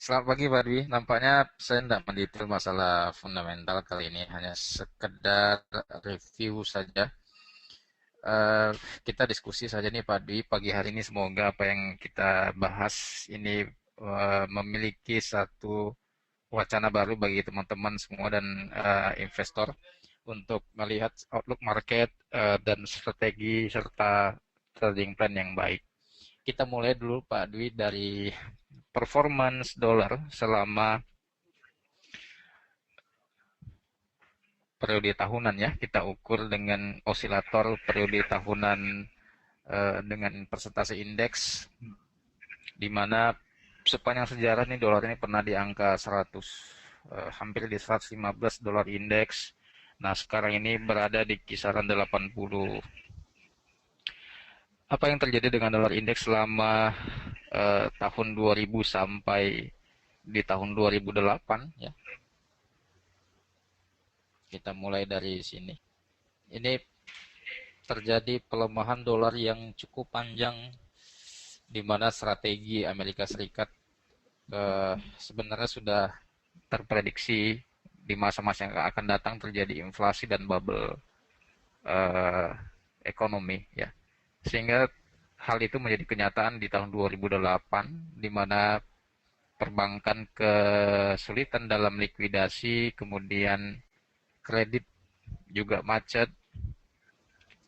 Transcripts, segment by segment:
Selamat pagi Pak Dwi. Nampaknya saya tidak mendetail masalah fundamental kali ini, hanya sekedar review saja. Eh, kita diskusi saja nih Pak Dwi pagi hari ini. Semoga apa yang kita bahas ini memiliki satu wacana baru bagi teman-teman semua dan investor untuk melihat outlook market dan strategi serta trading plan yang baik. Kita mulai dulu Pak Dwi dari performance dolar selama periode tahunan ya. Kita ukur dengan osilator periode tahunan dengan persentase indeks di mana sepanjang sejarah nih dolar ini pernah di angka 100, hampir di 115 dolar indeks. Nah, sekarang ini berada di kisaran 80. Apa yang terjadi dengan dolar indeks selama tahun 2000 sampai di tahun 2008 ya. Kita mulai dari sini. Ini terjadi pelemahan dolar yang cukup panjang di mana strategi Amerika Serikat sebenarnya sudah terprediksi di masa-masa yang akan datang terjadi inflasi dan bubble eh, ekonomi ya. Sehingga hal itu menjadi kenyataan di tahun 2008 di mana perbankan kesulitan dalam likuidasi, kemudian kredit juga macet,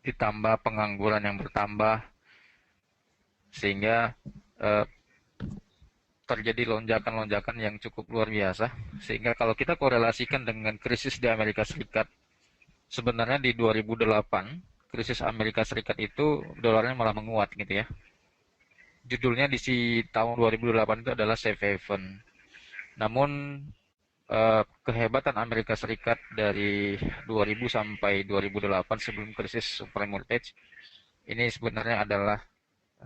ditambah pengangguran yang bertambah sehingga eh, terjadi lonjakan-lonjakan yang cukup luar biasa. Sehingga kalau kita korelasikan dengan krisis di Amerika Serikat, sebenarnya di 2008, krisis Amerika Serikat itu dolarnya malah menguat gitu ya. Judulnya di tahun 2008 itu adalah safe haven. Namun kehebatan Amerika Serikat dari 2000 sampai 2008 sebelum krisis subprime mortgage ini sebenarnya adalah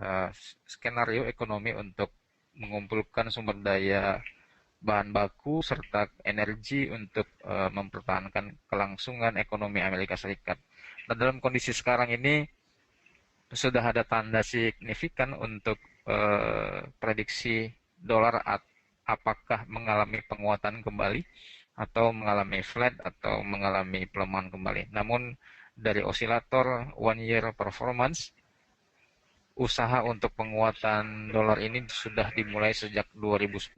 eh, skenario ekonomi untuk mengumpulkan sumber daya bahan baku serta energi untuk mempertahankan kelangsungan ekonomi Amerika Serikat. Nah, dalam kondisi sekarang ini sudah ada tanda signifikan untuk prediksi dolar apakah mengalami penguatan kembali atau mengalami flat atau mengalami pelemahan kembali. Namun dari osilator one year performance, usaha untuk penguatan dolar ini sudah dimulai sejak 2010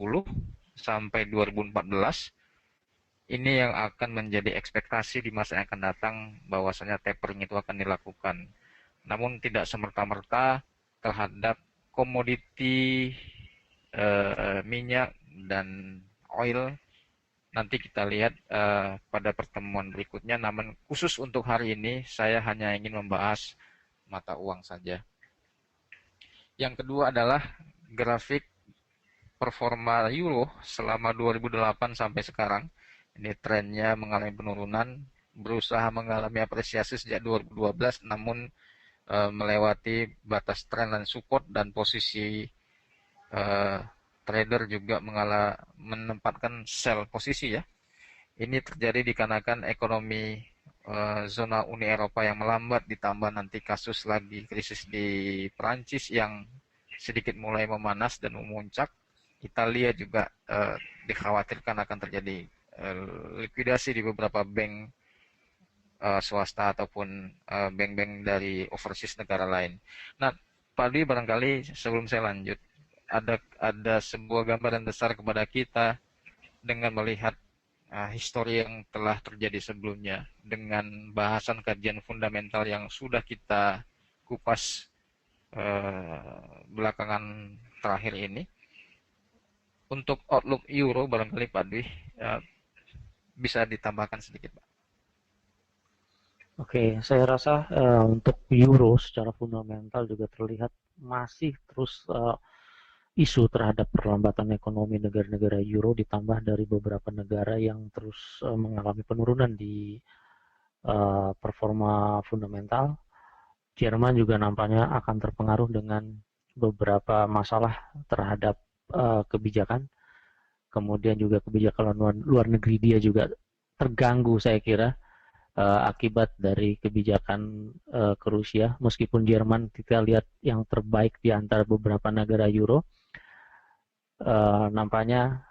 sampai 2014. Ini yang akan menjadi ekspektasi di masa yang akan datang bahwasanya tapering itu akan dilakukan. Namun tidak semerta-merta terhadap komoditi minyak dan oil. Nanti kita lihat pada pertemuan berikutnya. Namun khusus untuk hari ini saya hanya ingin membahas mata uang saja. Yang kedua adalah grafik performa euro selama 2008 sampai sekarang. Ini trennya mengalami penurunan, berusaha mengalami apresiasi sejak 2012, namun melewati batas tren dan support dan posisi eh, trader juga menempatkan sell posisi ya. Ini terjadi dikarenakan ekonomi zona Uni Eropa yang melambat ditambah nanti kasus lagi krisis di Perancis yang sedikit mulai memanas dan memuncak. Italia juga dikhawatirkan akan terjadi likuidasi di beberapa bank swasta ataupun bank-bank dari overseas negara lain. Nah, Pak Dwi barangkali sebelum saya lanjut, ada sebuah gambaran besar kepada kita dengan melihat histori yang telah terjadi sebelumnya dengan bahasan kajian fundamental yang sudah kita kupas belakangan terakhir ini. Untuk outlook euro barangkali Pak Dwi bisa ditambahkan sedikit Pak. Oke, saya rasa untuk euro secara fundamental juga terlihat masih terus isu terhadap perlambatan ekonomi negara-negara euro ditambah dari beberapa negara yang terus mengalami penurunan di performa fundamental. Jerman juga nampaknya akan terpengaruh dengan beberapa masalah terhadap kebijakan. Kemudian juga kebijakan luar negeri dia juga terganggu saya kira akibat dari kebijakan ke Rusia. Meskipun Jerman kita lihat yang terbaik di antara beberapa negara Euro, nampaknya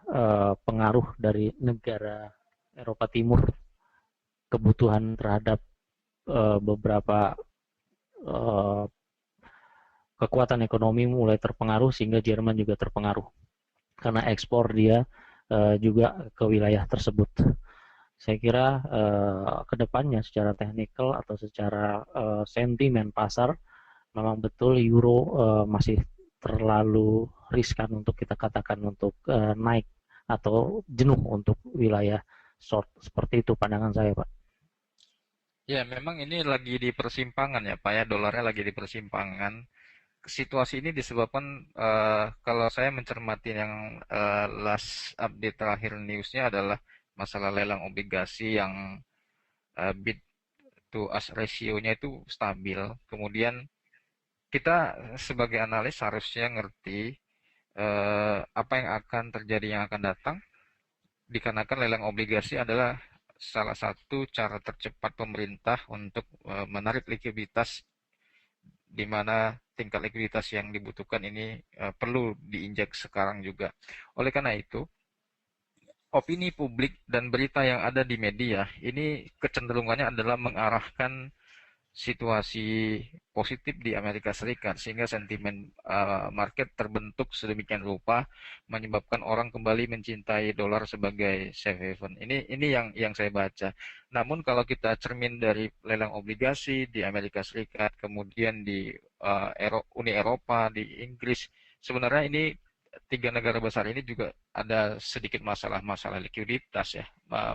pengaruh dari negara Eropa Timur, kebutuhan terhadap beberapa eh, kekuatan ekonomi mulai terpengaruh sehingga Jerman juga terpengaruh karena ekspor dia juga ke wilayah tersebut. Saya kira kedepannya secara teknikal atau secara sentimen pasar memang betul euro masih terlalu riskan untuk kita katakan untuk naik atau jenuh untuk wilayah short. Seperti itu pandangan saya, Pak. Ya, memang ini lagi di persimpangan ya, Pak ya. Dolarnya lagi di persimpangan. Situasi ini disebabkan kalau saya mencermati yang last update terakhir newsnya adalah masalah lelang obligasi yang bid to ask ratio-nya itu stabil. Kemudian kita sebagai analis harusnya ngerti apa yang akan terjadi yang akan datang, dikarenakan lelang obligasi adalah salah satu cara tercepat pemerintah untuk menarik likuiditas, di mana tingkat likuiditas yang dibutuhkan ini perlu diinjak sekarang juga. Oleh karena itu, opini publik dan berita yang ada di media ini kecenderungannya adalah mengarahkan situasi positif di Amerika Serikat, sehingga sentimen market terbentuk sedemikian rupa menyebabkan orang kembali mencintai dolar sebagai safe haven. Ini yang saya baca. Namun kalau kita cermin dari lelang obligasi di Amerika Serikat, kemudian di Uni Eropa, di Inggris, sebenarnya ini tiga negara besar ini juga ada sedikit masalah-masalah likuiditas ya,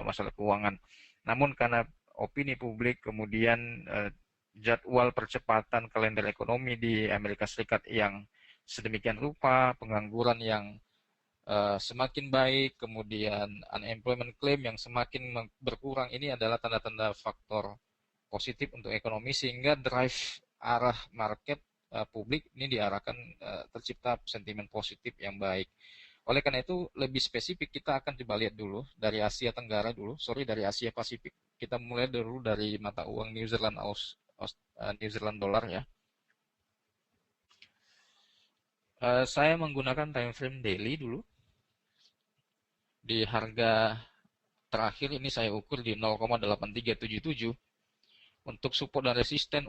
masalah keuangan. Namun karena opini publik, kemudian jadwal percepatan kalender ekonomi di Amerika Serikat yang sedemikian rupa, pengangguran yang semakin baik, kemudian unemployment claim yang semakin berkurang, ini adalah tanda-tanda faktor positif untuk ekonomi, sehingga drive arah market publik ini diarahkan tercipta sentimen positif yang baik. Oleh karena itu lebih spesifik kita akan coba lihat dulu dari Asia Tenggara dulu, sorry, dari Asia Pasifik. Kita mulai dulu dari mata uang New Zealand New Zealand dollar ya. Saya menggunakan time frame daily dulu. Di harga terakhir ini saya ukur di 0,8377. Untuk support dan resisten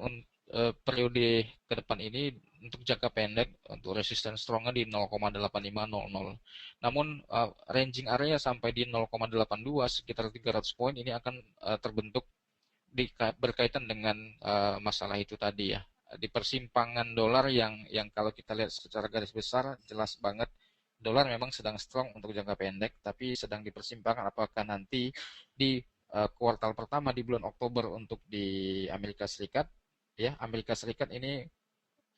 periode ke depan ini, untuk jangka pendek untuk resisten strongnya di 0,8500. Namun ranging area sampai di 0,82 sekitar 300 poin ini akan terbentuk berkaitan dengan masalah itu tadi ya, di persimpangan dolar yang kalau kita lihat secara garis besar jelas banget dolar memang sedang strong untuk jangka pendek, tapi sedang di persimpangan apakah nanti di kuartal pertama di bulan Oktober untuk di Amerika Serikat ya. Amerika Serikat ini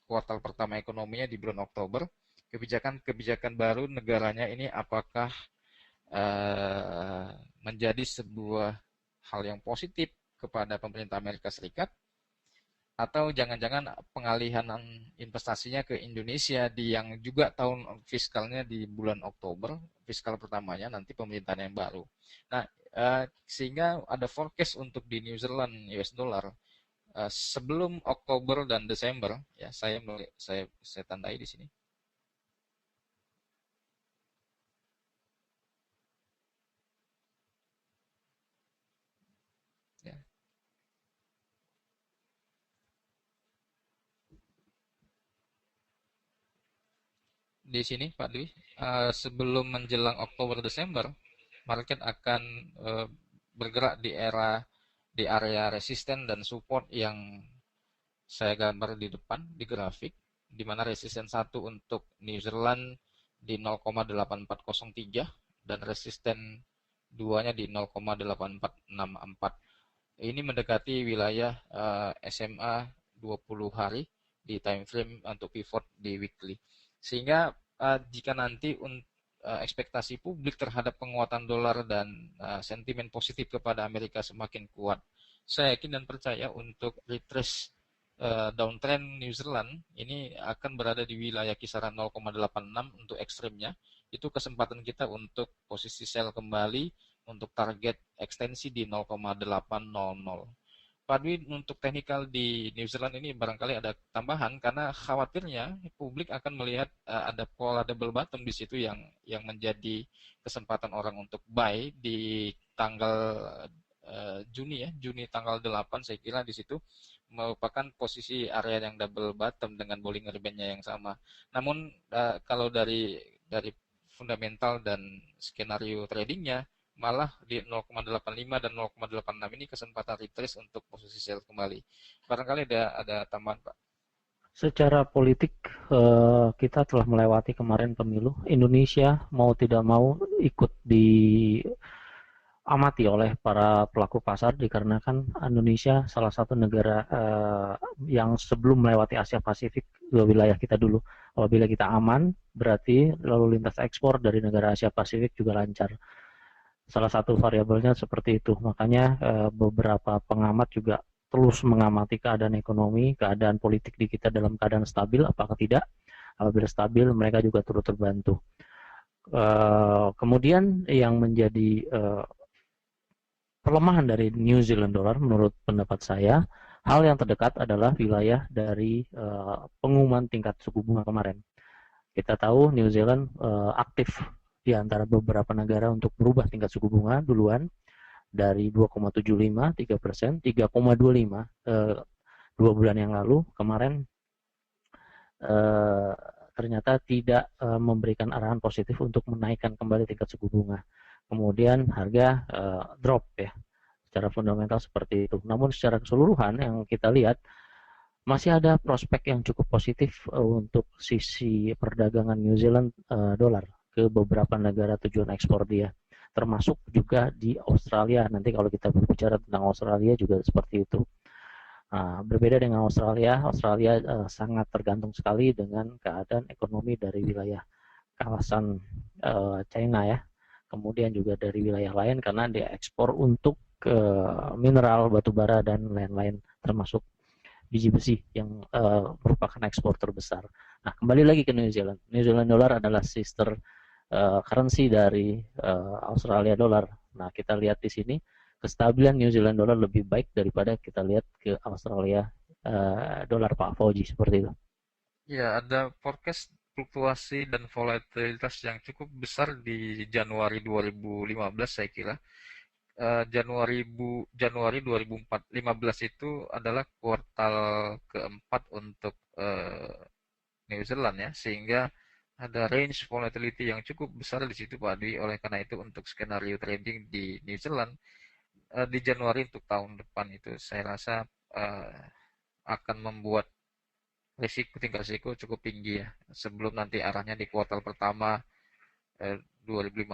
kuartal pertama ekonominya di bulan Oktober, kebijakan-kebijakan baru negaranya ini apakah menjadi sebuah hal yang positif kepada pemerintah Amerika Serikat, atau jangan-jangan pengalihan investasinya ke Indonesia di yang juga tahun fiskalnya di bulan Oktober, fiskal pertamanya nanti pemerintahan yang baru. Nah, sehingga ada forecast untuk di New Zealand US dollar sebelum Oktober dan Desember ya, saya tandai di sini. Ya. Di sini Pak Dwi, sebelum menjelang Oktober Desember, market akan eh, bergerak di area resisten dan support yang saya gambar di depan di grafik, di mana resisten satu untuk New Zealand di 0,8403 dan resisten duanya di 0,8464. Ini mendekati wilayah SMA 20 hari di time frame untuk pivot di weekly. Sehingga jika nanti ekspektasi publik terhadap penguatan dolar dan sentimen positif kepada Amerika semakin kuat, saya yakin dan percaya untuk retrace downtrend New Zealand ini akan berada di wilayah kisaran 0,86 untuk ekstrimnya. Itu kesempatan kita untuk posisi sell kembali untuk target ekstensi di 0,800. Pak Dwi, untuk teknikal di New Zealand ini barangkali ada tambahan karena khawatirnya publik akan melihat ada pola double bottom di situ yang menjadi kesempatan orang untuk buy di tanggal Juni ya, Juni tanggal 8 saya kira di situ merupakan posisi area yang double bottom dengan Bollinger Band-nya yang sama. Namun kalau dari fundamental dan skenario tradingnya malah di 0,85 dan 0,86 ini kesempatan retrace untuk posisi sell kembali. Barangkali ada tambahan Pak. Secara politik, kita telah melewati kemarin pemilu. Indonesia mau tidak mau ikut diamati oleh para pelaku pasar dikarenakan Indonesia salah satu negara yang sebelum melewati Asia Pasifik, wilayah kita dulu. Apabila kita aman, berarti lalu lintas ekspor dari negara Asia Pasifik juga lancar. Salah satu variabelnya seperti itu. Makanya beberapa pengamat juga terus mengamati keadaan ekonomi, keadaan politik di kita dalam keadaan stabil, apakah tidak. Apabila stabil, mereka juga turut terbantu. Kemudian yang menjadi pelemahan dari New Zealand dollar menurut pendapat saya, hal yang terdekat adalah wilayah dari pengumuman tingkat suku bunga kemarin. Kita tahu New Zealand aktif di antara beberapa negara untuk merubah tingkat suku bunga duluan dari 2,75 3%, 3,25 2 bulan yang lalu. Kemarin ternyata tidak memberikan arahan positif untuk menaikkan kembali tingkat suku bunga. Kemudian harga drop ya, secara fundamental seperti itu. Namun secara keseluruhan yang kita lihat masih ada prospek yang cukup positif untuk sisi perdagangan New Zealand dolar ke beberapa negara tujuan ekspor dia, termasuk juga di Australia. Nanti kalau kita berbicara tentang Australia juga seperti itu. Berbeda dengan Australia, Australia sangat tergantung sekali dengan keadaan ekonomi dari wilayah kawasan China ya, kemudian juga dari wilayah lain karena dia ekspor untuk mineral, batu bara dan lain-lain, termasuk biji besi yang merupakan ekspor terbesar. Nah, kembali lagi ke New Zealand. New Zealand dollar adalah sister currency dari Australia dollar. Nah, kita lihat di sini kestabilan New Zealand dollar lebih baik daripada kita lihat ke Australia dollar Pak Fauji seperti itu. Ya, ada forecast fluktuasi dan volatilitas yang cukup besar di Januari 2015 saya kira. Januari 2015 itu adalah kuartal keempat untuk New Zealand ya, sehingga ada range volatility yang cukup besar di situ Pak Dwi. Oleh karena itu untuk skenario trading di New Zealand di Januari untuk tahun depan itu saya rasa eh, akan membuat tingkat risiko cukup tinggi ya. Sebelum nanti arahnya di kuartal pertama 2015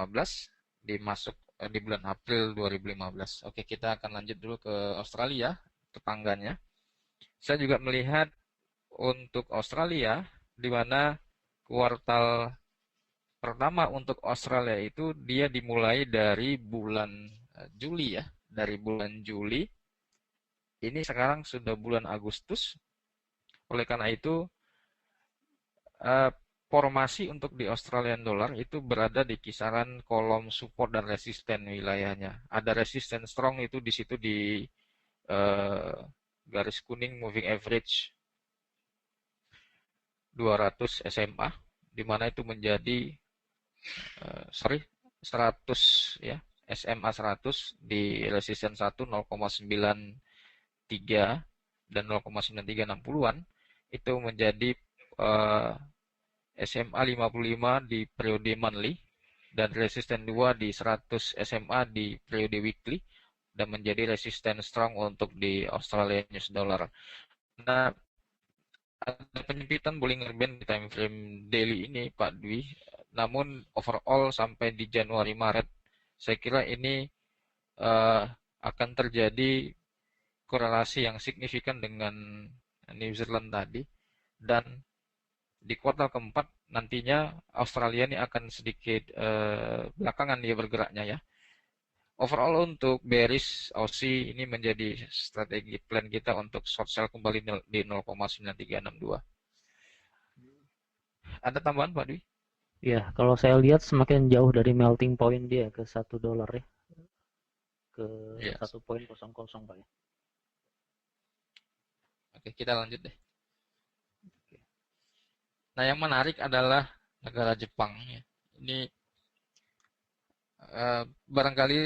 dimasuk di bulan April 2015. Oke, kita akan lanjut dulu ke Australia, tetangganya. Saya juga melihat untuk Australia di mana kuartal pertama untuk Australia itu dia dimulai dari bulan Juli ya. Dari bulan Juli, ini sekarang sudah bulan Agustus. Oleh karena itu, eh, formasi untuk di Australian dollar itu berada di kisaran kolom support dan resisten wilayahnya. Ada resisten strong itu di situ di eh, garis kuning moving average 200 SMA, di mana itu menjadi sorry 100 ya, SMA 100 di resisten 1 0,93 dan 0,9360-an itu menjadi eh, SMA 55 di periode monthly dan resisten 2 di 100 SMA di periode weekly dan menjadi resisten strong untuk di Australia News Dollar. Nah, ada penyempitan Bollinger Band di time frame daily ini Pak Dwi. Namun overall sampai di Januari Maret saya kira ini uh, akan terjadi korelasi yang signifikan dengan New Zealand tadi dan di kuartal keempat nantinya Australia ini akan sedikit belakangan dia bergeraknya ya. Overall untuk bearish Aussie ini menjadi strategi plan kita untuk short sell kembali di 0,9362. Ada tambahan Pak Dwi? Ya, kalau saya lihat semakin jauh dari melting point dia ke $1 ya, ke Ya, 1,00 Pak ya. Oke, kita lanjut deh. Nah, yang menarik adalah negara Jepang ya. Ini barangkali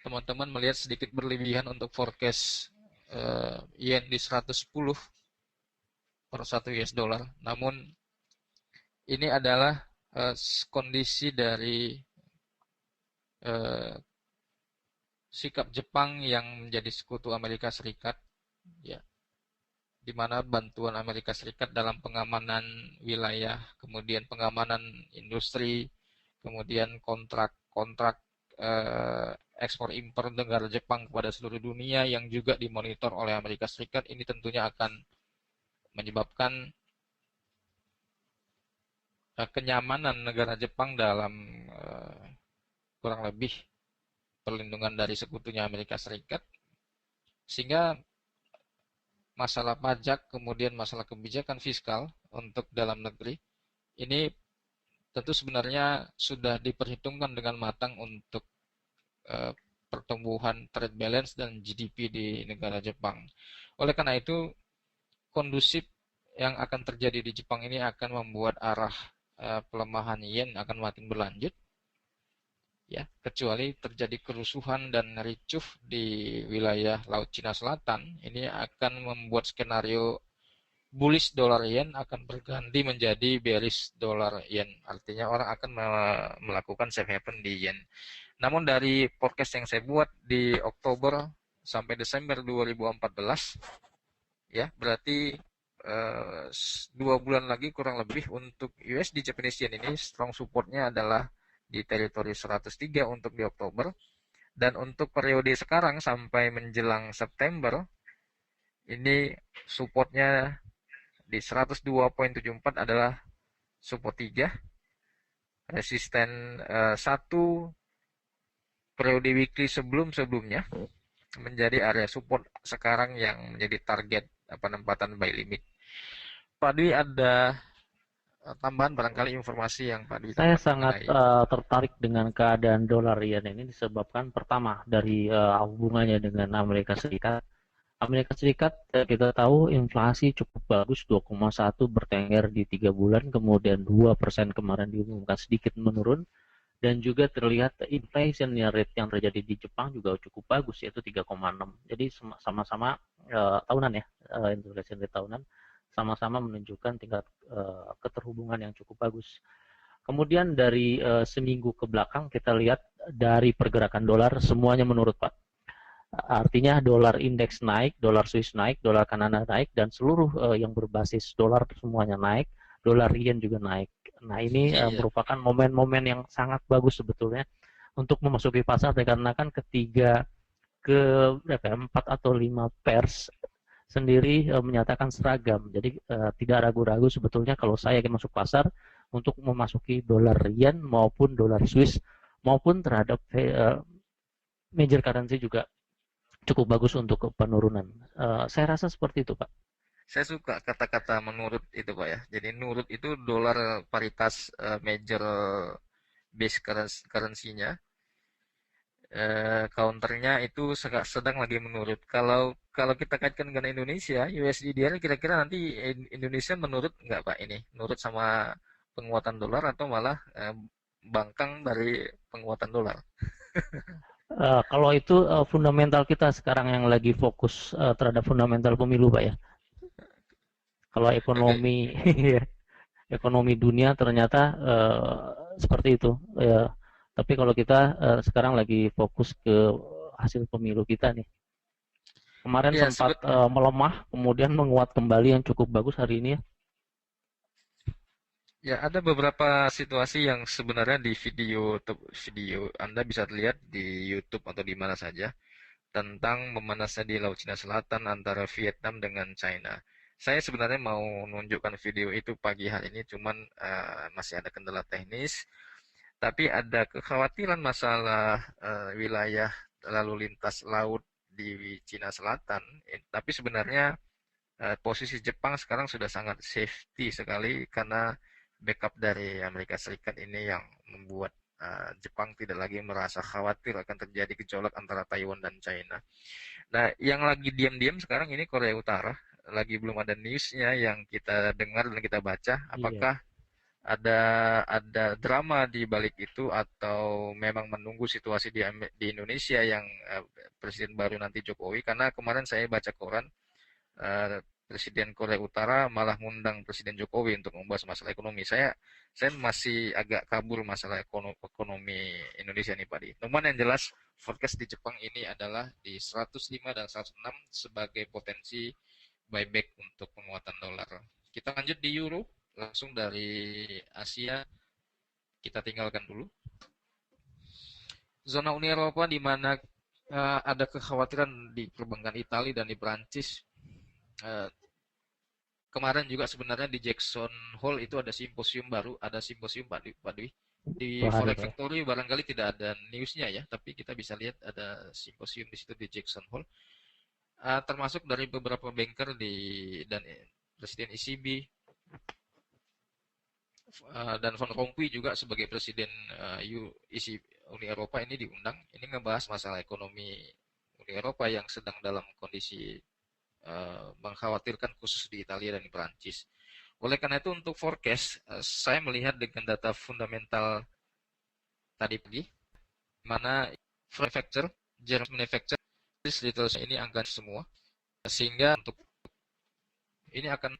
teman-teman melihat sedikit berlebihan untuk forecast yen di 110 per 1 US dollar. Namun ini adalah kondisi dari eh, sikap Jepang yang menjadi sekutu Amerika Serikat, ya, di mana bantuan Amerika Serikat dalam pengamanan wilayah, kemudian pengamanan industri, kemudian kontrak-kontrak ekspor impor negara Jepang kepada seluruh dunia yang juga dimonitor oleh Amerika Serikat, ini tentunya akan menyebabkan kenyamanan negara Jepang dalam kurang lebih perlindungan dari sekutunya Amerika Serikat, sehingga masalah pajak kemudian masalah kebijakan fiskal untuk dalam negeri ini tentu sebenarnya sudah diperhitungkan dengan matang untuk eh, pertumbuhan trade balance dan GDP di negara Jepang. Oleh karena itu, kondusif yang akan terjadi di Jepang ini akan membuat arah pelemahan yen akan makin berlanjut, ya, kecuali terjadi kerusuhan dan ricuh di wilayah Laut Cina Selatan. Ini akan membuat skenario bullish dolar yen akan berganti menjadi bearish dolar yen. Artinya orang akan melakukan safe haven di yen. Namun dari forecast yang saya buat di Oktober sampai Desember 2014, ya, berarti 2 bulan lagi kurang lebih untuk USD Japanese Yen ini strong supportnya adalah di teritori 103 untuk di Oktober, dan untuk periode sekarang sampai menjelang September ini supportnya di 102,74 adalah support 3, resisten 1 periode weekly sebelumnya menjadi area support sekarang yang menjadi target penempatan buy limit. Pak Dwi ada tambahan barangkali informasi yang Pak Dwi Saya dapat sangat mengenai. tertarik dengan keadaan dolar yen ini disebabkan pertama dari hubungannya dengan Amerika Serikat. Amerika Serikat kita tahu inflasi cukup bagus 2,1 bertengger di 3 bulan, kemudian 2% kemarin diumumkan sedikit menurun, dan juga terlihat inflation rate yang terjadi di Jepang juga cukup bagus yaitu 3,6. Jadi sama-sama tahunan ya, inflation rate tahunan sama-sama menunjukkan tingkat keterhubungan yang cukup bagus. Kemudian dari seminggu ke belakang kita lihat dari pergerakan dolar semuanya menurut Pak. Artinya dolar indeks naik, dolar Swiss naik, dolar Kanada naik, dan seluruh yang berbasis dolar semuanya naik, dolar yen juga naik. Nah ini Iya, merupakan momen-momen yang sangat bagus sebetulnya untuk memasuki pasar dikarenakan ketiga ke berapa ya, 4 atau 5 pers sendiri menyatakan seragam. Jadi tidak ragu-ragu sebetulnya kalau saya ingin masuk pasar untuk memasuki dolar yen maupun dolar Swiss maupun terhadap major currency juga cukup bagus untuk penurunan. Saya rasa seperti itu, Pak. saya suka kata-kata menurut itu Pak ya. Jadi nurut itu dolar paritas major base currency-nya. Counternya itu sedang lagi menurut. Kalau kalau kita kaitkan dengan Indonesia, USD kira-kira nanti Indonesia menurut nggak Pak ini? Nurut sama penguatan dolar atau malah bangkang dari penguatan dolar? Kalau itu fundamental kita sekarang yang lagi fokus terhadap fundamental pemilu, Pak ya. Kalau Oke. ekonomi ekonomi dunia ternyata seperti itu. Tapi kalau kita sekarang lagi fokus ke hasil pemilu kita nih. Kemarin Ya, sempat melemah, kemudian menguat kembali yang cukup bagus hari ini ya. ya, ada beberapa situasi yang sebenarnya di video Anda bisa lihat di YouTube atau di mana saja tentang memanasnya di Laut Cina Selatan antara Vietnam dengan China. Saya sebenarnya mau menunjukkan video itu pagi hari ini, cuman masih ada kendala teknis. Tapi ada kekhawatiran masalah wilayah lalu lintas laut di Cina Selatan. Tapi sebenarnya posisi Jepang sekarang sudah sangat safety sekali karena backup dari Amerika Serikat ini yang membuat Jepang tidak lagi merasa khawatir akan terjadi gejolak antara Taiwan dan China. Nah, yang lagi diam-diam sekarang ini Korea Utara. lagi belum ada newsnya yang kita dengar dan kita baca. Iya. Apakah ada drama di balik itu atau memang menunggu situasi di Indonesia yang presiden baru nanti Jokowi? Karena kemarin saya baca koran, Presiden Korea Utara malah mengundang Presiden Jokowi untuk membahas masalah ekonomi. Saya masih agak kabur masalah ekonomi Indonesia nih Pak Di. Namun yang jelas forecast di Jepang ini adalah di 105 dan 106 sebagai potensi buyback untuk penguatan dolar. Kita lanjut di euro, langsung dari Asia kita tinggalkan dulu. Zona Uni Eropa di mana ada kekhawatiran di perbankan Italia dan di Prancis. Uh, Kemarin juga sebenarnya di Jackson Hole itu ada simposium baru, ada simposium Pak Dwi. Di Wah, ada Forex ya. Factory barangkali tidak ada newsnya ya, tapi kita bisa lihat ada simposium di situ di Jackson Hole. Termasuk dari beberapa banker dan Presiden ECB dan Van Rompuy juga sebagai Presiden Uni Eropa ini diundang. Ini ngebahas masalah ekonomi Uni Eropa yang sedang dalam kondisi mengkhawatirkan khusus di Italia dan di Perancis. Oleh karena itu untuk forecast, saya melihat dengan data fundamental tadi pagi, mana manufacture, German manufacture, retail ini angka semua, sehingga untuk ini akan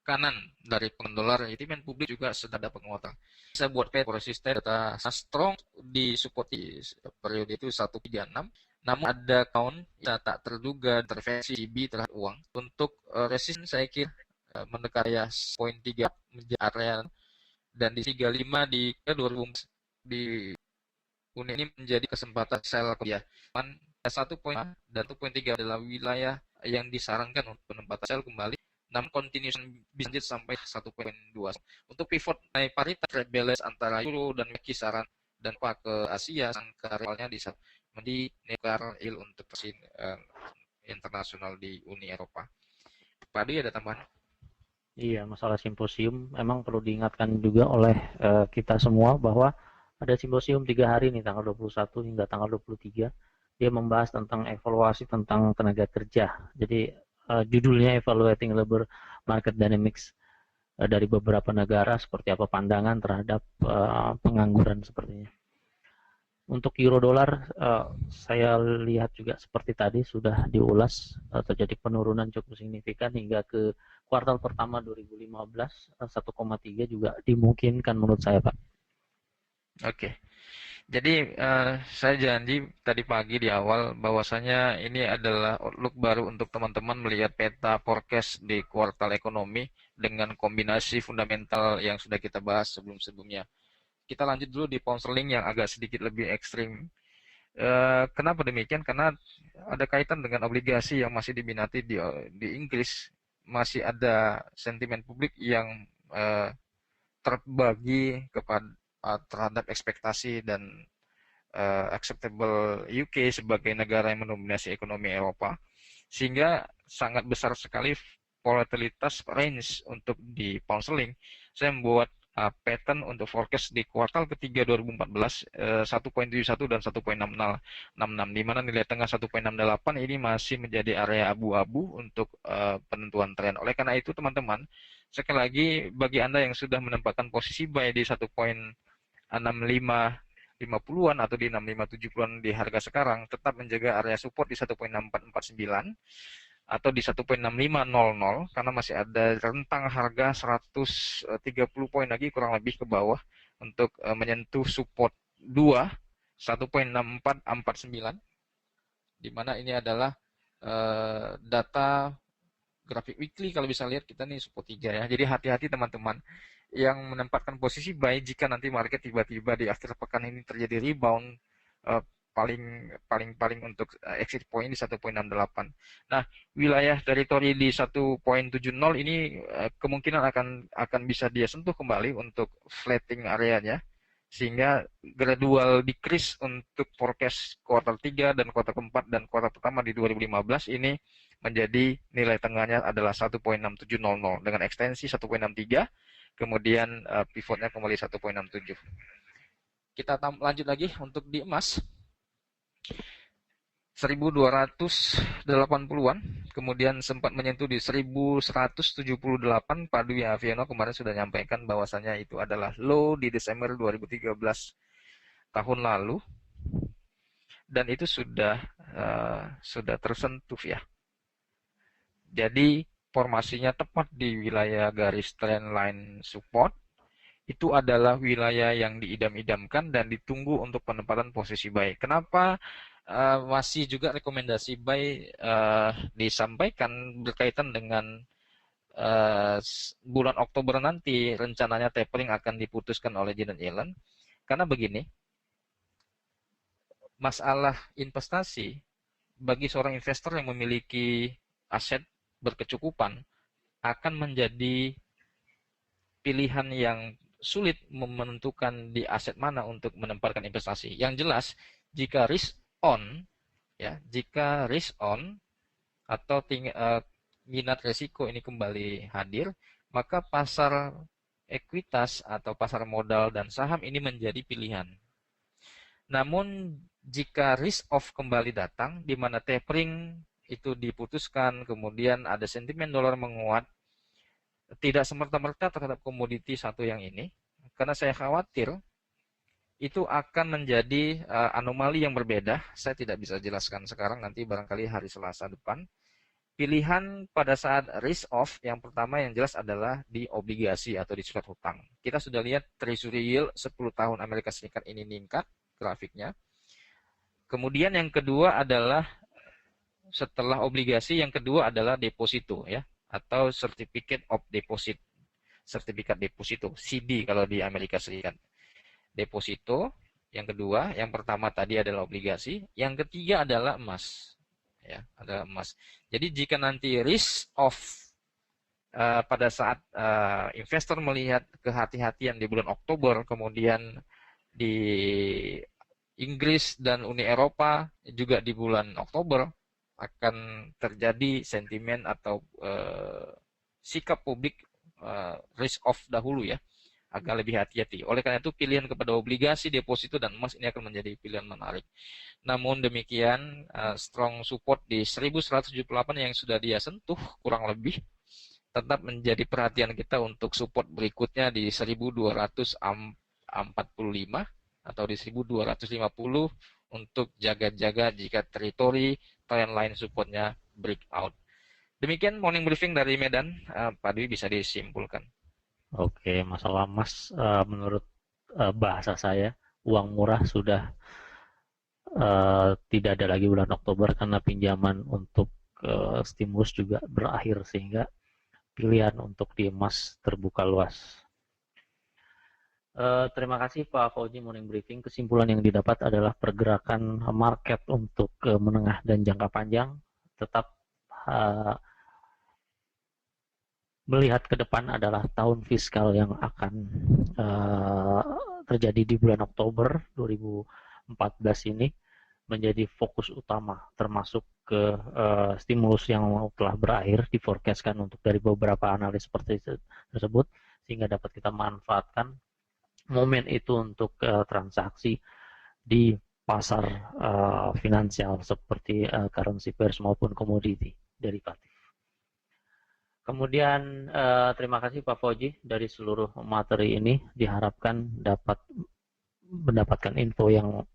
kanan dari pendolar sentimen publik juga sedang ada penguatan. Saya buat peta resisten data strong di support di periode itu 136, namun ada count tak terduga intervensi CB terhadap uang. Untuk resisten saya kira mendekati ya poin 3 menjadi area dan di 35 di 2000 di unit ini menjadi kesempatan sell ya. 1 poin dan 1.3 adalah wilayah yang disarankan untuk penempatan sell kembali. Namun continuation bisa sampai 1.2. Untuk pivot naik paritas trade balance antara euro dan kisaran dan ke Asia angka realnya di nekar il untuk internasional di Uni Eropa. Pak Adi ada tambahan? Iya, masalah simposium memang perlu diingatkan juga oleh kita semua bahwa ada simposium 3 hari nih, tanggal 21 hingga tanggal 23. Dia membahas tentang evaluasi tentang tenaga kerja. Jadi judulnya Evaluating Labor Market Dynamics dari beberapa negara, seperti apa pandangan terhadap pengangguran sepertinya. Untuk euro dolar, saya lihat juga seperti tadi sudah diulas, terjadi penurunan cukup signifikan hingga ke kuartal pertama 2015, 1,3 juga dimungkinkan menurut saya, Pak. Oke. Jadi saya janji tadi pagi di awal bahwasanya ini adalah outlook baru untuk teman-teman melihat peta forecast di kuartal ekonomi dengan kombinasi fundamental yang sudah kita bahas sebelum-sebelumnya. Kita lanjut dulu di pound sterling yang agak sedikit lebih ekstrim. Kenapa demikian? Karena ada kaitan dengan obligasi yang masih diminati di Inggris, masih ada sentimen publik yang terbagi terhadap ekspektasi dan acceptable UK sebagai negara yang mendominasi ekonomi Eropa, sehingga sangat besar sekali volatilitas range untuk di pound sterling. Saya membuat pattern untuk forecast di kuartal ketiga 2014 1.71 dan 1.66, di mana nilai tengah 1.68 ini masih menjadi area abu-abu untuk penentuan tren. Oleh karena itu teman-teman, sekali lagi bagi Anda yang sudah menempatkan posisi buy di 1.65 50-an atau di 65-70-an di harga sekarang, tetap menjaga area support di 1.6449 atau di 1.6500 karena masih ada rentang harga 130 poin lagi kurang lebih ke bawah untuk menyentuh support 2 1.6449, di mana ini adalah data grafik weekly. Kalau bisa lihat kita nih support 3 ya. Jadi hati-hati teman-teman yang menempatkan posisi buy jika nanti market tiba-tiba di akhir pekan ini terjadi rebound, paling untuk exit point di 1.68. Nah, wilayah teritori di 1.70 ini kemungkinan akan bisa dia sentuh kembali untuk flattening areanya, sehingga gradual decrease untuk forecast kuartal 3 dan kuartal keempat dan kuartal pertama di 2015 ini menjadi nilai tengahnya adalah 1.6700 dengan ekstensi 1.63, kemudian pivotnya kembali 1.67. Kita lanjut lagi untuk di emas. 1280-an, kemudian sempat menyentuh di 1178. Pak Dwi Aviono kemarin sudah menyampaikan bahwasanya itu adalah low di Desember 2013 tahun lalu, dan itu sudah tersentuh ya. Jadi formasinya tepat di wilayah garis trendline support. Itu adalah wilayah yang diidam-idamkan dan ditunggu untuk penempatan posisi buy. Kenapa masih juga rekomendasi buy disampaikan berkaitan dengan bulan Oktober nanti rencananya tapering akan diputuskan oleh Janet Yellen? Karena begini, masalah investasi bagi seorang investor yang memiliki aset berkecukupan akan menjadi pilihan yang sulit menentukan di aset mana untuk menempatkan investasi. Yang jelas, jika risk on, ya, jika risk on atau minat resiko ini kembali hadir, maka pasar ekuitas atau pasar modal dan saham ini menjadi pilihan. Namun jika risk off kembali datang, di mana tapering itu diputuskan, kemudian ada sentimen dolar menguat, tidak semerta-merta terhadap komoditi satu yang ini, karena saya khawatir itu akan menjadi anomali yang berbeda. Saya tidak bisa jelaskan sekarang, nanti barangkali hari Selasa depan. Pilihan pada saat risk off yang pertama yang jelas adalah di obligasi atau di surat hutang. Kita sudah lihat treasury yield 10 tahun Amerika Serikat ini meningkat grafiknya. Kemudian yang kedua adalah setelah obligasi, yang kedua adalah deposito ya, atau certificate of deposit, sertifikat deposito, CD kalau di Amerika Serikat. Deposito yang kedua, yang pertama tadi adalah obligasi, yang ketiga adalah emas. Ya, adalah emas. Jadi jika nanti risk off pada saat investor melihat kehati-hatian di bulan Oktober, kemudian di Inggris dan Uni Eropa juga di bulan Oktober akan terjadi sentimen atau sikap publik risk off dahulu ya, agak lebih hati-hati. Oleh karena itu pilihan kepada obligasi, deposito, dan emas ini akan menjadi pilihan menarik. Namun demikian, strong support di 1178 yang sudah dia sentuh kurang lebih tetap menjadi perhatian kita untuk support berikutnya di 1245 atau di 1250 untuk jaga-jaga jika teritori trendline supportnya breakout. Demikian morning briefing dari Medan. Pak Dwi bisa disimpulkan. Oke, masalah emas menurut bahasa saya, uang murah sudah tidak ada lagi bulan Oktober karena pinjaman untuk stimulus juga berakhir, sehingga pilihan untuk di emas terbuka luas. Terima kasih Pak Fauzi morning briefing. Kesimpulan yang didapat adalah pergerakan market untuk menengah dan jangka panjang tetap melihat ke depan adalah tahun fiskal yang akan terjadi di bulan Oktober 2014 ini menjadi fokus utama, termasuk ke stimulus yang telah berakhir diforecastkan untuk dari beberapa analis seperti tersebut, sehingga dapat kita manfaatkan momen itu untuk transaksi di pasar finansial seperti currency pairs maupun komoditi derivatif. Kemudian terima kasih Pak Fauzi, dari seluruh materi ini diharapkan dapat mendapatkan info yang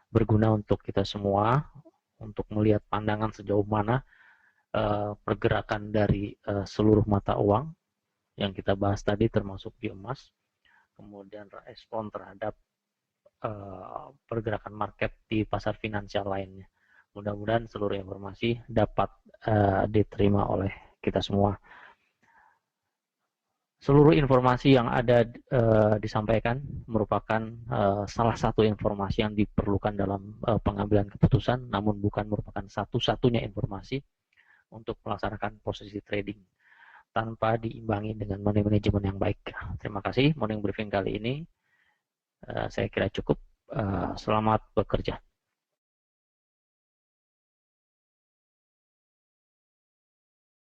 berguna untuk kita semua untuk melihat pandangan sejauh mana pergerakan dari seluruh mata uang yang kita bahas tadi, termasuk di emas, kemudian respon terhadap pergerakan market di pasar finansial lainnya. Mudah-mudahan seluruh informasi dapat diterima oleh kita semua. Seluruh informasi yang ada disampaikan merupakan salah satu informasi yang diperlukan dalam pengambilan keputusan, namun bukan merupakan satu-satunya informasi untuk melaksanakan posisi trading tanpa diimbangi dengan money management yang baik. Terima kasih. Morning briefing kali ini saya kira cukup. Selamat bekerja.